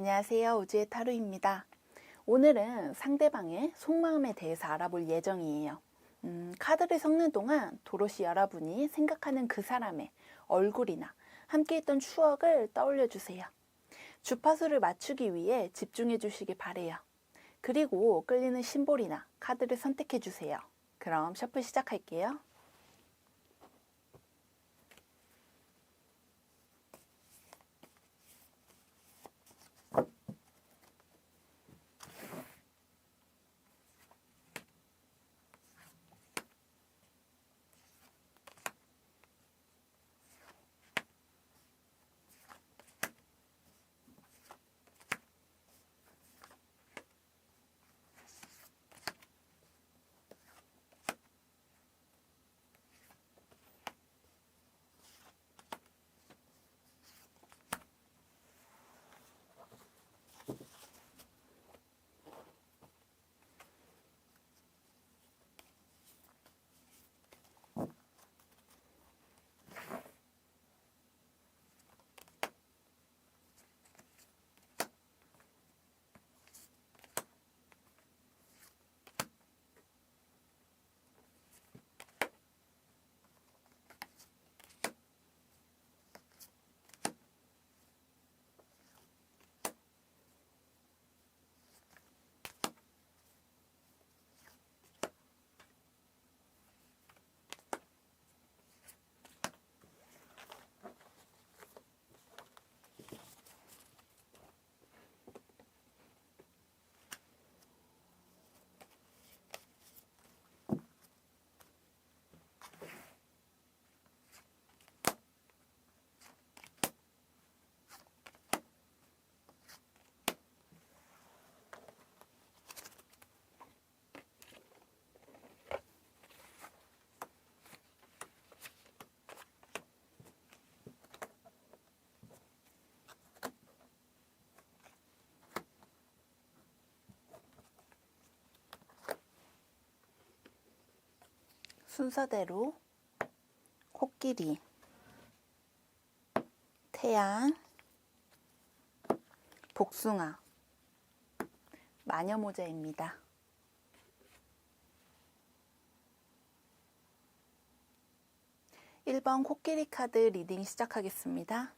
안녕하세요. 우주의 타로입니다. 오늘은 상대방의 속마음에 대해서 알아볼 예정이에요. 카드를 섞는 동안 도로시 여러분이 생각하는 그 사람의 얼굴이나 함께 했던 추억을 떠올려 주세요. 주파수를 맞추기 위해 집중해 주시기 바래요. 그리고 끌리는 심볼이나 카드를 선택해 주세요. 그럼 셔플 시작할게요. 순서대로 코끼리, 태양, 복숭아, 마녀모자입니다. (1번) 코끼리 카드 리딩 시작하겠습니다.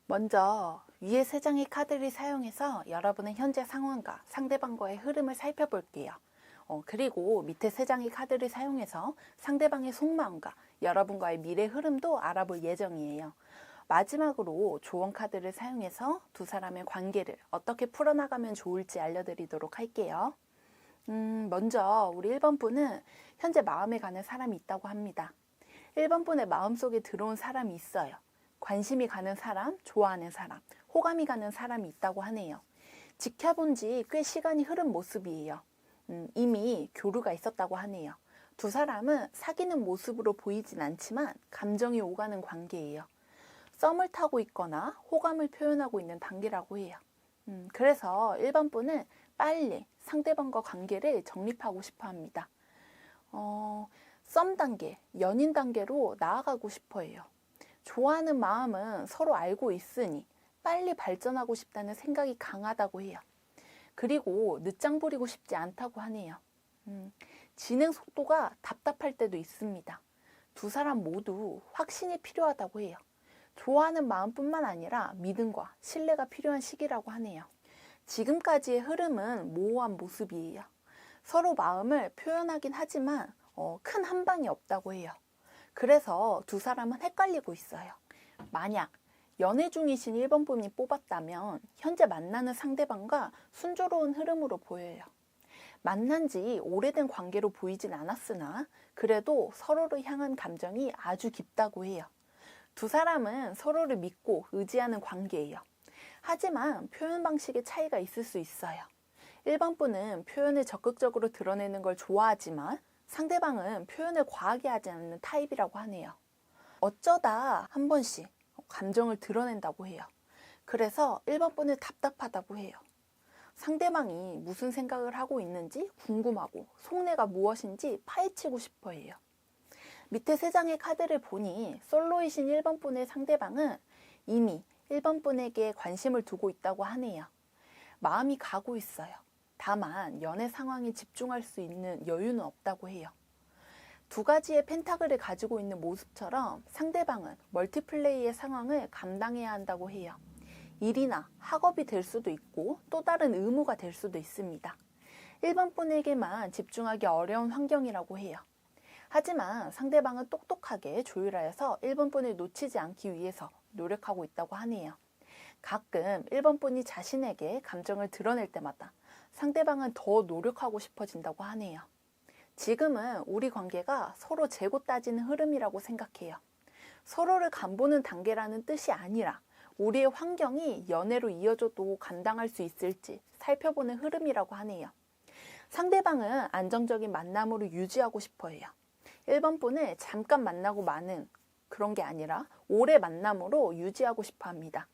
먼저 위에 세 장의 카드를 사용해서 여러분의 현재 상황과 상대방과의 흐름을 살펴볼게요. 그리고 밑에 세 장의 카드를 사용해서 상대방의 속마음과 여러분과의 미래 흐름도 알아볼 예정이에요. 마지막으로 조언 카드를 사용해서 두 사람의 관계를 어떻게 풀어나가면 좋을지 알려드리도록 할게요. 먼저 우리 1번 분은 현재 마음에 가는 사람이 있다고 합니다. 1번 분의 마음속에 들어온 사람이 있어요. 관심이 가는 사람, 좋아하는 사람, 호감이 가는 사람이 있다고 하네요. 지켜본 지 꽤 시간이 흐른 모습이에요. 이미 교류가 있었다고 하네요. 두 사람은 사귀는 모습으로 보이진 않지만 감정이 오가는 관계예요. 썸을 타고 있거나 호감을 표현하고 있는 단계라고 해요. 그래서 1번 분은 빨리 상대방과 관계를 정립하고 싶어 합니다. 썸 단계, 연인 단계로 나아가고 싶어 해요. 좋아하는 마음은 서로 알고 있으니 빨리 발전하고 싶다는 생각이 강하다고 해요. 그리고 늦장 부리고 싶지 않다고 하네요. 진행 속도가 답답할 때도 있습니다. 두 사람 모두 확신이 필요하다고 해요. 좋아하는 마음뿐만 아니라 믿음과 신뢰가 필요한 시기라고 하네요. 지금까지의 흐름은 모호한 모습이에요. 서로 마음을 표현하긴 하지만 큰 한방이 없다고 해요. 그래서 두 사람은 헷갈리고 있어요. 만약 연애 중이신 1번 분이 뽑았다면 현재 만나는 상대방과 순조로운 흐름으로 보여요. 만난 지 오래된 관계로 보이진 않았으나 그래도 서로를 향한 감정이 아주 깊다고 해요. 두 사람은 서로를 믿고 의지하는 관계예요. 하지만 표현 방식의 차이가 있을 수 있어요. 1번 분은 표현을 적극적으로 드러내는 걸 좋아하지만 상대방은 표현을 과하게 하지 않는 타입이라고 하네요. 어쩌다 한 번씩 감정을 드러낸다고 해요. 그래서 1번 분은 답답하다고 해요. 상대방이 무슨 생각을 하고 있는지 궁금하고 속내가 무엇인지 파헤치고 싶어 해요. 밑에 3장의 카드를 보니 솔로이신 1번 분의 상대방은 이미 1번 분에게 관심을 두고 있다고 하네요. 마음이 가고 있어요. 다만 연애 상황에 집중할 수 있는 여유는 없다고 해요. 2가지의 펜타클을 가지고 있는 모습처럼 상대방은 멀티플레이의 상황을 감당해야 한다고 해요. 일이나 학업이 될 수도 있고 또 다른 의무가 될 수도 있습니다. 1번 분에게만 집중하기 어려운 환경이라고 해요. 하지만 상대방은 똑똑하게 조율하여서 1번 분을 놓치지 않기 위해서 노력하고 있다고 하네요. 가끔 1번 분이 자신에게 감정을 드러낼 때마다 상대방은 더 노력하고 싶어진다고 하네요. 지금은 우리 관계가 서로 재고 따지는 흐름이라고 생각해요. 서로를 간보는 단계라는 뜻이 아니라 우리의 환경이 연애로 이어져도 감당할 수 있을지 살펴보는 흐름이라고 하네요. 상대방은 안정적인 만남으로 유지하고 싶어 해요. 1번 분을 잠깐 만나고 마는 그런 게 아니라 오래 만남으로 유지하고 싶어 합니다.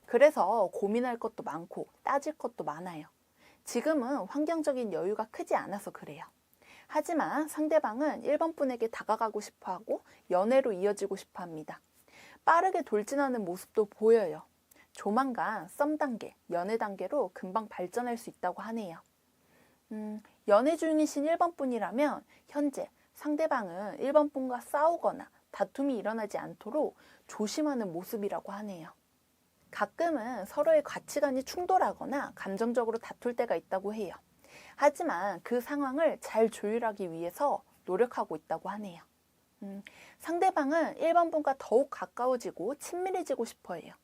그래서 고민할 것도 많고 따질 것도 많아요. 지금은 환경적인 여유가 크지 않아서 그래요. 하지만 상대방은 1번 분에게 다가가고 싶어 하고 연애로 이어지고 싶어 합니다. 빠르게 돌진하는 모습도 보여요. 조만간 썸 단계, 연애 단계로 금방 발전할 수 있다고 하네요. 연애 중이신 1번 분이라면 현재 상대방은 1번 분과 싸우거나 다툼이 일어나지 않도록 조심하는 모습이라고 하네요. 가끔은 서로의 가치관이 충돌하거나 감정적으로 다툴 때가 있다고 해요. 하지만 그 상황을 잘 조율하기 위해서 노력하고 있다고 하네요. 상대방은 1번 분과 더욱 가까워지고 친밀해지고 싶어 해요.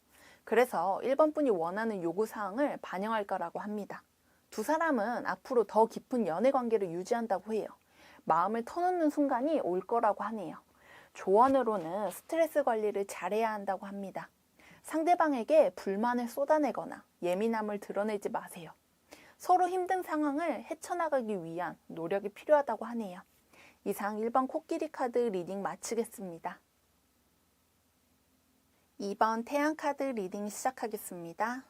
그래서 1번 분이 원하는 요구사항을 반영할 거라고 합니다. 2 사람은 앞으로 더 깊은 연애 관계를 유지한다고 해요. 마음을 터놓는 순간이 올 거라고 하네요. 조언으로는 스트레스 관리를 잘해야 한다고 합니다. 상대방에게 불만을 쏟아내거나 예민함을 드러내지 마세요. 서로 힘든 상황을 헤쳐나가기 위한 노력이 필요하다고 하네요. 이상 1번 코끼리 카드 리딩 마치겠습니다. 2번 태양 카드 리딩 시작하겠습니다.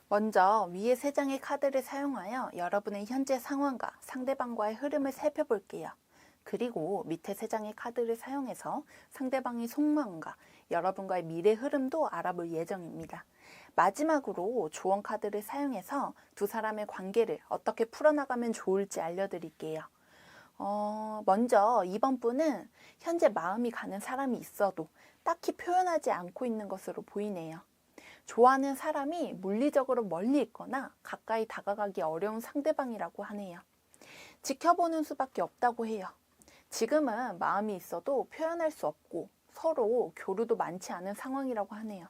먼저 위에 3장의 카드를 사용하여 여러분의 현재 상황과 상대방과의 흐름을 살펴볼게요. 그리고 밑에 3장의 카드를 사용해서 상대방의 속마음과 여러분과의 미래 흐름도 알아볼 예정입니다. 마지막으로 조언 카드를 사용해서 2 사람의 관계를 어떻게 풀어나가면 좋을지 알려드릴게요. 먼저 2번 분은 현재 마음이 가는 사람이 있어도 딱히 표현하지 않고 있는 것으로 보이네요. 좋아하는 사람이 물리적으로 멀리 있거나 가까이 다가가기 어려운 상대방이라고 하네요. 지켜보는 수밖에 없다고 해요. 지금은 마음이 있어도 표현할 수 없고 서로 교류도 많지 않은 상황이라고 하네요.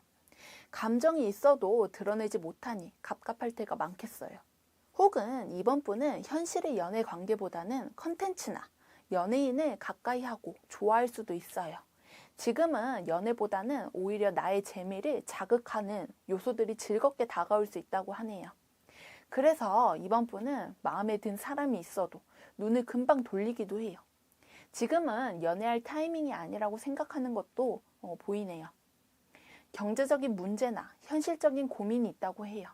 감정이 있어도 드러내지 못하니 갑갑할 때가 많겠어요. 혹은 2번 분은 현실의 연애 관계보다는 컨텐츠나 연예인을 가까이 하고 좋아할 수도 있어요. 지금은 연애보다는 오히려 나의 재미를 자극하는 요소들이 즐겁게 다가올 수 있다고 하네요. 그래서 이번 분은 마음에 든 사람이 있어도 눈을 금방 돌리기도 해요. 지금은 연애할 타이밍이 아니라고 생각하는 것도 보이네요. 경제적인 문제나 현실적인 고민이 있다고 해요.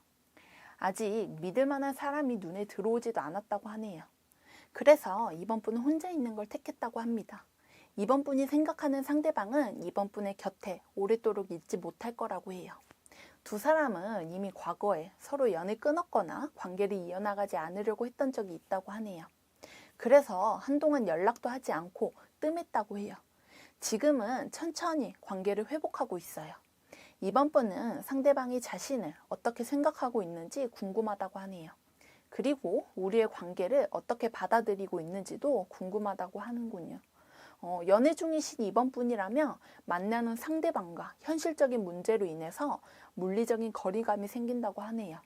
아직 믿을 만한 사람이 눈에 들어오지도 않았다고 하네요. 그래서 이번 분은 혼자 있는 걸 택했다고 합니다. 이번 분이 생각하는 상대방은 이번 분의 곁에 오랫도록 있지 못할 거라고 해요. 2 사람은 이미 과거에 서로 연을 끊었거나 관계를 이어나가지 않으려고 했던 적이 있다고 하네요. 그래서 한동안 연락도 하지 않고 뜸했다고 해요. 지금은 천천히 관계를 회복하고 있어요. 이번 분은 상대방이 자신을 어떻게 생각하고 있는지 궁금하다고 하네요. 그리고 우리의 관계를 어떻게 받아들이고 있는지도 궁금하다고 하는군요. 연애 중이신 이번 분이라면 만나는 상대방과 현실적인 문제로 인해서 물리적인 거리감이 생긴다고 하네요.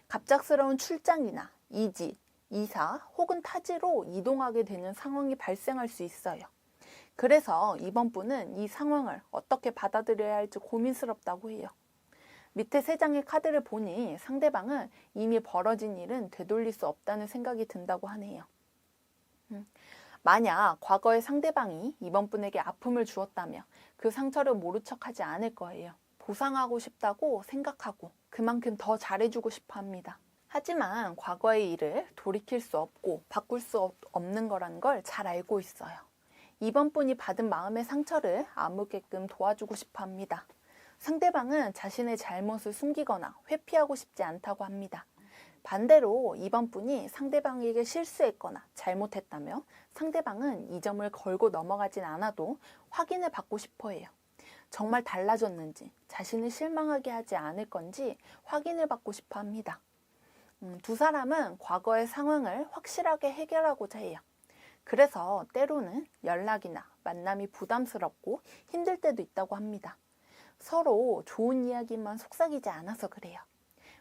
갑작스러운 출장이나 이직, 이사 혹은 타지로 이동하게 되는 상황이 발생할 수 있어요. 그래서 이번 분은 이 상황을 어떻게 받아들여야 할지 고민스럽다고 해요. 밑에 세 장의 카드를 보니 상대방은 이미 벌어진 일은 되돌릴 수 없다는 생각이 든다고 하네요. 만약 과거의 상대방이 이번 분에게 아픔을 주었다면 그 상처를 모른 척하지 않을 거예요. 보상하고 싶다고 생각하고 그만큼 더 잘해주고 싶어 합니다. 하지만 과거의 일을 돌이킬 수 없고 바꿀 수 없는 거란 걸 잘 알고 있어요. 이번 분이 받은 마음의 상처를 아물게끔 도와주고 싶어 합니다. 상대방은 자신의 잘못을 숨기거나 회피하고 싶지 않다고 합니다. 반대로 이번 분이 상대방에게 실수했거나 잘못했다며 상대방은 이 점을 걸고 넘어가진 않아도 확인을 받고 싶어 해요. 정말 달라졌는지, 자신을 실망하게 하지 않을 건지 확인을 받고 싶어 합니다. 두 사람은 과거의 상황을 확실하게 해결하고자 해요. 그래서 때로는 연락이나 만남이 부담스럽고 힘들 때도 있다고 합니다. 서로 좋은 이야기만 속삭이지 않아서 그래요.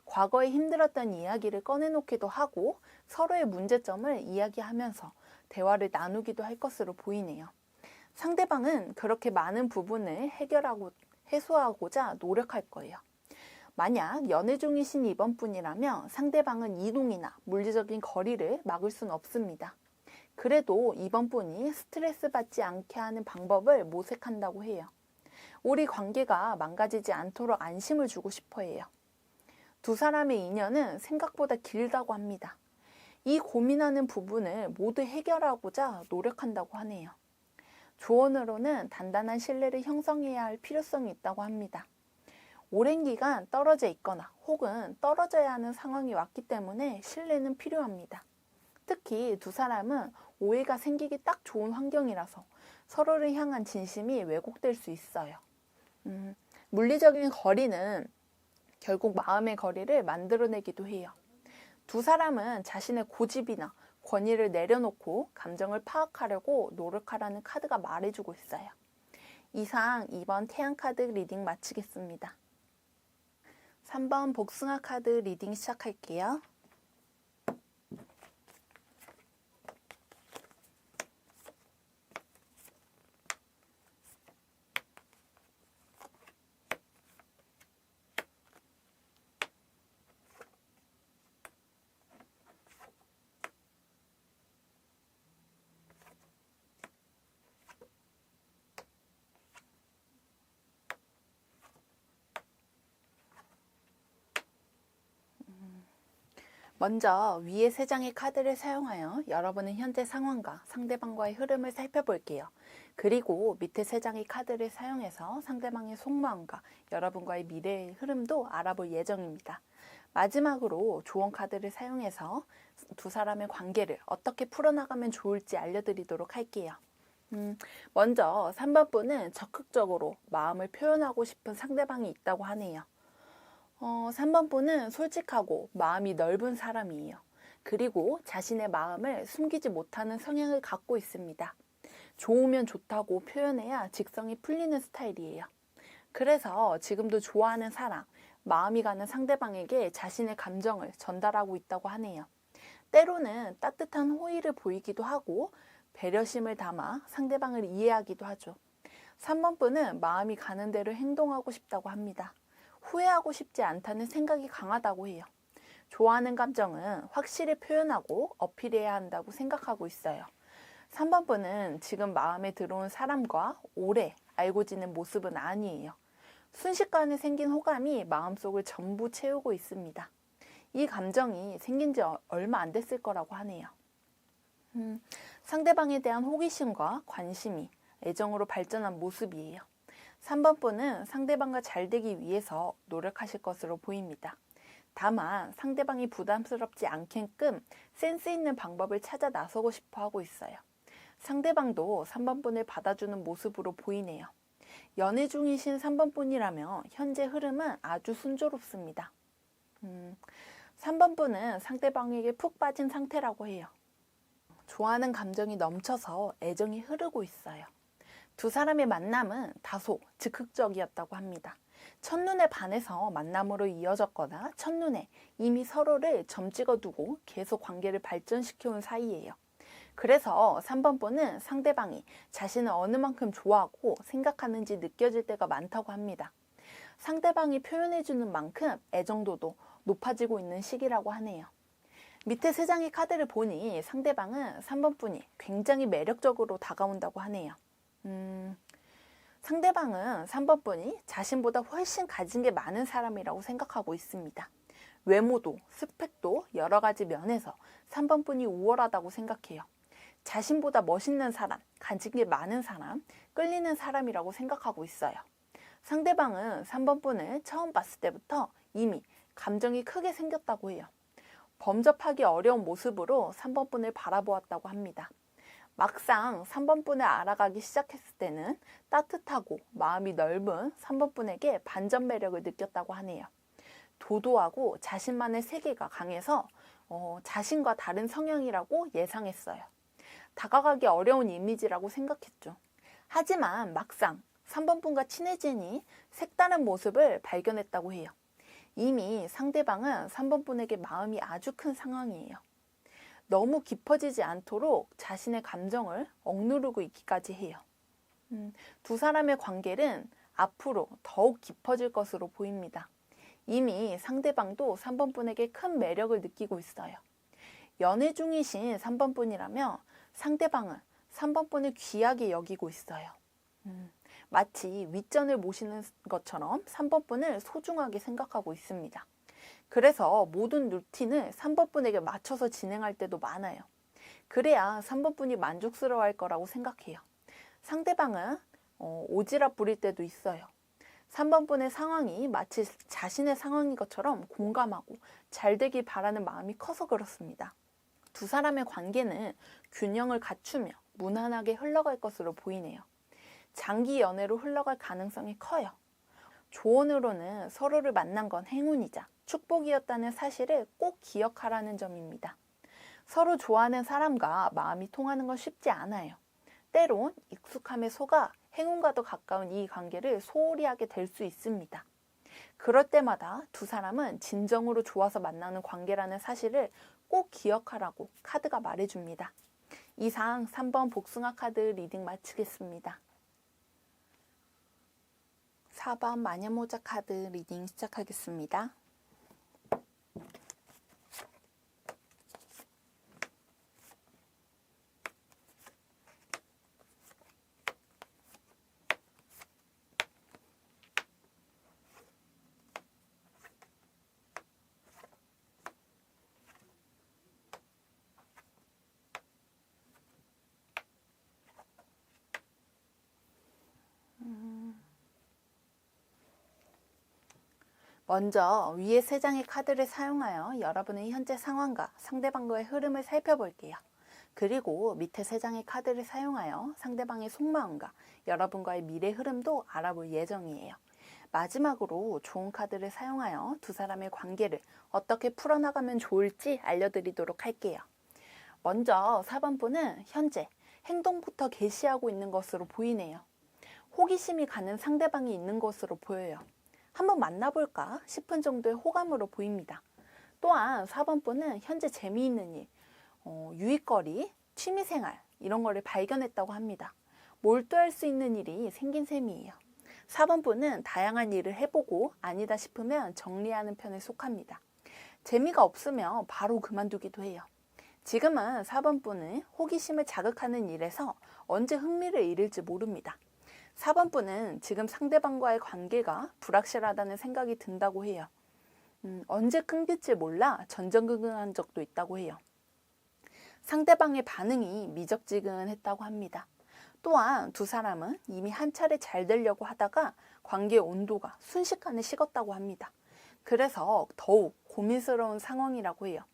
과거에 힘들었던 이야기를 꺼내놓기도 하고 서로의 문제점을 이야기하면서 대화를 나누기도 할 것으로 보이네요. 상대방은 그렇게 많은 부분을 해소하고자 노력할 거예요. 만약 연애 중이신 이번 분이라면 상대방은 이동이나 물리적인 거리를 막을 수는 없습니다. 그래도 이번 분이 스트레스 받지 않게 하는 방법을 모색한다고 해요. 우리 관계가 망가지지 않도록 안심을 주고 싶어 해요. 두 사람의 인연은 생각보다 길다고 합니다. 이 고민하는 부분을 모두 해결하고자 노력한다고 하네요. 조언으로는 단단한 신뢰를 형성해야 할 필요성이 있다고 합니다. 오랜 기간 떨어져 있거나 혹은 떨어져야 하는 상황이 왔기 때문에 신뢰는 필요합니다. 특히 두 사람은 오해가 생기기 딱 좋은 환경이라서 서로를 향한 진심이 왜곡될 수 있어요. 물리적인 거리는 결국 마음의 거리를 만들어내기도 해요. 두 사람은 자신의 고집이나 권위를 내려놓고 감정을 파악하려고 노력하라는 카드가 말해주고 있어요. 이상 2번 태양 카드 리딩 마치겠습니다. 3번 복숭아 카드 리딩 시작할게요. 먼저 위의 세 장의 카드를 사용하여 여러분의 현재 상황과 상대방과의 흐름을 살펴볼게요. 그리고 밑에 세 장의 카드를 사용해서 상대방의 속마음과 여러분과의 미래의 흐름도 알아볼 예정입니다. 마지막으로 조언 카드를 사용해서 두 사람의 관계를 어떻게 풀어나가면 좋을지 알려드리도록 할게요. 먼저 3번 분은 적극적으로 마음을 표현하고 싶은 상대방이 있다고 하네요. 3번 분은 솔직하고 마음이 넓은 사람이에요. 그리고 자신의 마음을 숨기지 못하는 성향을 갖고 있습니다. 좋으면 좋다고 표현해야 직성이 풀리는 스타일이에요. 그래서 지금도 좋아하는 사람, 마음이 가는 상대방에게 자신의 감정을 전달하고 있다고 하네요. 때로는 따뜻한 호의를 보이기도 하고 배려심을 담아 상대방을 이해하기도 하죠. 3번 분은 마음이 가는 대로 행동하고 싶다고 합니다. 후회하고 싶지 않다는 생각이 강하다고 해요. 좋아하는 감정은 확실히 표현하고 어필해야 한다고 생각하고 있어요. 3번 분은 지금 마음에 들어온 사람과 오래 알고 지낸 모습은 아니에요. 순식간에 생긴 호감이 마음속을 전부 채우고 있습니다. 이 감정이 생긴 지 얼마 안 됐을 거라고 하네요. 상대방에 대한 호기심과 관심이 애정으로 발전한 모습이에요. 3번 분은 상대방과 잘 되기 위해서 노력하실 것으로 보입니다. 다만 상대방이 부담스럽지 않게끔 센스 있는 방법을 찾아 나서고 싶어 하고 있어요. 상대방도 3번 분을 받아주는 모습으로 보이네요. 연애 중이신 3번 분이라면 현재 흐름은 아주 순조롭습니다. 3번 분은 상대방에게 푹 빠진 상태라고 해요. 좋아하는 감정이 넘쳐서 애정이 흐르고 있어요. 두 사람의 만남은 다소 즉흥적이었다고 합니다. 첫눈에 반해서 만남으로 이어졌거나 첫눈에 이미 서로를 점 찍어두고 계속 관계를 발전시켜온 사이예요. 그래서 3번 분은 상대방이 자신을 어느 만큼 좋아하고 생각하는지 느껴질 때가 많다고 합니다. 상대방이 표현해주는 만큼 애정도도 높아지고 있는 시기라고 하네요. 밑에 3장의 카드를 보니 상대방은 3번 분이 굉장히 매력적으로 다가온다고 하네요. 상대방은 3번 분이 자신보다 훨씬 가진 게 많은 사람이라고 생각하고 있습니다. 외모도 스펙도 여러 가지 면에서 3번 분이 우월하다고 생각해요. 자신보다 멋있는 사람, 가진 게 많은 사람, 끌리는 사람이라고 생각하고 있어요. 상대방은 3번 분을 처음 봤을 때부터 이미 감정이 크게 생겼다고 해요. 범접하기 어려운 모습으로 3번 분을 바라보았다고 합니다. 막상 3번 분을 알아가기 시작했을 때는 따뜻하고 마음이 넓은 3번 분에게 반전 매력을 느꼈다고 하네요. 도도하고 자신만의 세계가 강해서 자신과 다른 성향이라고 예상했어요. 다가가기 어려운 이미지라고 생각했죠. 하지만 막상 3번 분과 친해지니 색다른 모습을 발견했다고 해요. 이미 상대방은 3번 분에게 마음이 아주 큰 상황이에요. 너무 깊어지지 않도록 자신의 감정을 억누르고 있기까지 해요. 두 사람의 관계는 앞으로 더욱 깊어질 것으로 보입니다. 이미 상대방도 3번 분에게 큰 매력을 느끼고 있어요. 연애 중이신 3번 분이라면 상대방은 3번 분을 귀하게 여기고 있어요. 마치 윗전을 모시는 것처럼 3번 분을 소중하게 생각하고 있습니다. 그래서 모든 루틴을 3번 분에게 맞춰서 진행할 때도 많아요. 그래야 3번 분이 만족스러워할 거라고 생각해요. 상대방은 오지랖 부릴 때도 있어요. 3번 분의 상황이 마치 자신의 상황인 것처럼 공감하고 잘 되길 바라는 마음이 커서 그렇습니다. 두 사람의 관계는 균형을 갖추며 무난하게 흘러갈 것으로 보이네요. 장기 연애로 흘러갈 가능성이 커요. 조언으로는 서로를 만난 건 행운이자 축복이었다는 사실을 꼭 기억하라는 점입니다. 서로 좋아하는 사람과 마음이 통하는 건 쉽지 않아요. 때론 익숙함에 속아 행운과도 가까운 이 관계를 소홀히 하게 될 수 있습니다. 그럴 때마다 두 사람은 진정으로 좋아서 만나는 관계라는 사실을 꼭 기억하라고 카드가 말해줍니다. 이상 3번 복숭아 카드 리딩 마치겠습니다. 4번 마녀모자 카드 리딩 시작하겠습니다. 먼저 위에 3장의 카드를 사용하여 여러분의 현재 상황과 상대방과의 흐름을 살펴볼게요. 그리고 밑에 3장의 카드를 사용하여 상대방의 속마음과 여러분과의 미래 흐름도 알아볼 예정이에요. 마지막으로 좋은 카드를 사용하여 두 사람의 관계를 어떻게 풀어나가면 좋을지 알려드리도록 할게요. 먼저 4번 분은 현재 행동부터 개시하고 있는 것으로 보이네요. 호기심이 가는 상대방이 있는 것으로 보여요. 한번 만나볼까 싶은 정도의 호감으로 보입니다. 또한 4번 분은 현재 재미있는 일, 유익거리, 취미생활 이런 거를 발견했다고 합니다. 몰두할 수 있는 일이 생긴 셈이에요. 4번 분은 다양한 일을 해보고 아니다 싶으면 정리하는 편에 속합니다. 재미가 없으면 바로 그만두기도 해요. 지금은 4번 분은 호기심을 자극하는 일에서 언제 흥미를 잃을지 모릅니다. 4번 분은 지금 상대방과의 관계가 불확실하다는 생각이 든다고 해요. 언제 끊길지 몰라 전전긍긍한 적도 있다고 해요. 상대방의 반응이 미적지근했다고 합니다. 또한 두 사람은 이미 한 차례 잘 되려고 하다가 관계의 온도가 순식간에 식었다고 합니다. 그래서 더욱 고민스러운 상황이라고 해요.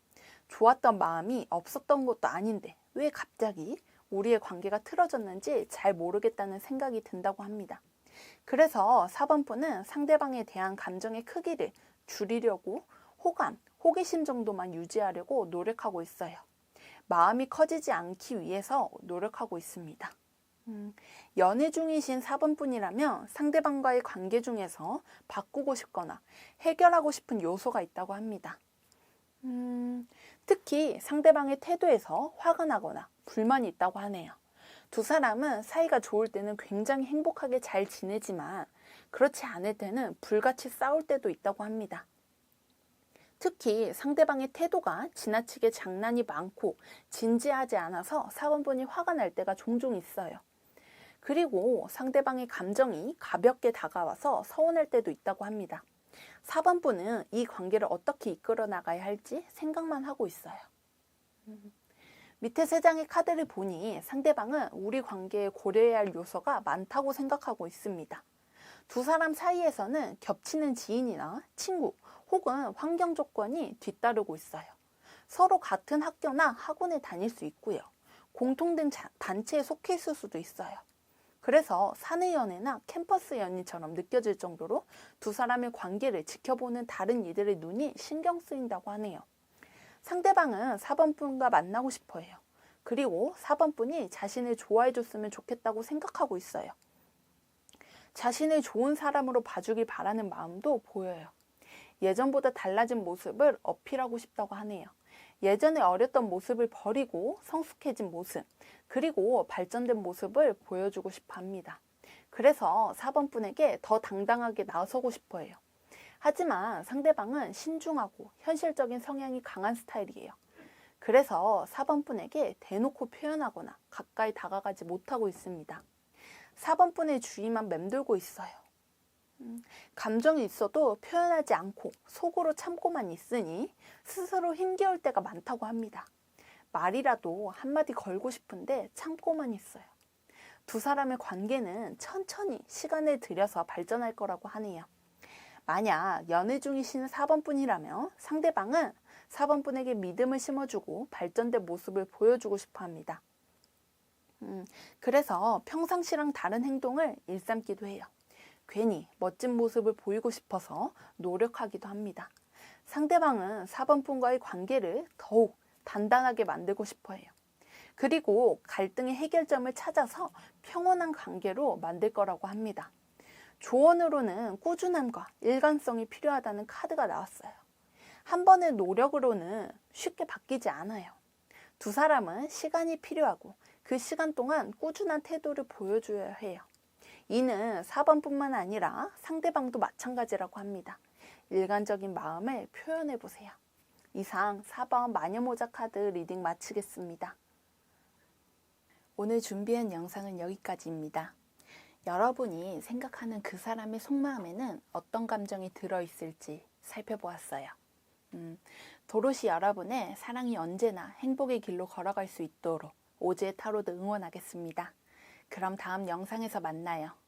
좋았던 마음이 없었던 것도 아닌데 왜 갑자기 우리의 관계가 틀어졌는지 잘 모르겠다는 생각이 든다고 합니다. 그래서 4번 분은 상대방에 대한 감정의 크기를 줄이려고 호감, 호기심 정도만 유지하려고 노력하고 있어요. 마음이 커지지 않기 위해서 노력하고 있습니다. 연애 중이신 4번 분이라면 상대방과의 관계 중에서 바꾸고 싶거나 해결하고 싶은 요소가 있다고 합니다. 특히 상대방의 태도에서 화가 나거나 불만이 있다고 하네요. 두 사람은 사이가 좋을 때는 굉장히 행복하게 잘 지내지만 그렇지 않을 때는 불같이 싸울 때도 있다고 합니다. 특히 상대방의 태도가 지나치게 장난이 많고 진지하지 않아서 4번 분이 화가 날 때가 종종 있어요. 그리고 상대방의 감정이 가볍게 다가와서 서운할 때도 있다고 합니다. 4번 분은 이 관계를 어떻게 이끌어 나가야 할지 생각만 하고 있어요. 밑에 3장의 카드를 보니 상대방은 우리 관계에 고려해야 할 요소가 많다고 생각하고 있습니다. 두 사람 사이에서는 겹치는 지인이나 친구 혹은 환경 조건이 뒤따르고 있어요. 서로 같은 학교나 학원에 다닐 수 있고요. 공통된 단체에 속해 있을 수도 있어요. 그래서 사내 연애나 캠퍼스 연인처럼 느껴질 정도로 두 사람의 관계를 지켜보는 다른 이들의 눈이 신경 쓰인다고 하네요. 상대방은 4번 분과 만나고 싶어 해요. 그리고 4번 분이 자신을 좋아해 줬으면 좋겠다고 생각하고 있어요. 자신을 좋은 사람으로 봐주길 바라는 마음도 보여요. 예전보다 달라진 모습을 어필하고 싶다고 하네요. 예전에 어렸던 모습을 버리고 성숙해진 모습, 그리고 발전된 모습을 보여주고 싶어 합니다. 그래서 4번 분에게 더 당당하게 나서고 싶어 해요. 하지만 상대방은 신중하고 현실적인 성향이 강한 스타일이에요. 그래서 4번 분에게 대놓고 표현하거나 가까이 다가가지 못하고 있습니다. 4번 분의 주위만 맴돌고 있어요. 감정이 있어도 표현하지 않고 속으로 참고만 있으니 스스로 힘겨울 때가 많다고 합니다. 말이라도 한마디 걸고 싶은데 참고만 있어요. 두 사람의 관계는 천천히 시간을 들여서 발전할 거라고 하네요. 만약 연애 중이신 4번 분이라면 상대방은 4번 분에게 믿음을 심어주고 발전된 모습을 보여주고 싶어 합니다. 그래서 평상시랑 다른 행동을 일삼기도 해요. 괜히 멋진 모습을 보이고 싶어서 노력하기도 합니다. 상대방은 4번 분과의 관계를 더욱 단단하게 만들고 싶어 해요. 그리고 갈등의 해결점을 찾아서 평온한 관계로 만들 거라고 합니다. 조언으로는 꾸준함과 일관성이 필요하다는 카드가 나왔어요. 한 번의 노력으로는 쉽게 바뀌지 않아요. 두 사람은 시간이 필요하고 그 시간 동안 꾸준한 태도를 보여줘야 해요. 이는 4번뿐만 아니라 상대방도 마찬가지라고 합니다. 일관적인 마음을 표현해 보세요. 이상 4번 마녀모자 카드 리딩 마치겠습니다. 오늘 준비한 영상은 여기까지입니다. 여러분이 생각하는 그 사람의 속마음에는 어떤 감정이 들어있을지 살펴보았어요. 도로시 여러분의 사랑이 언제나 행복의 길로 걸어갈 수 있도록 오즈의 타로드 응원하겠습니다. 그럼 다음 영상에서 만나요.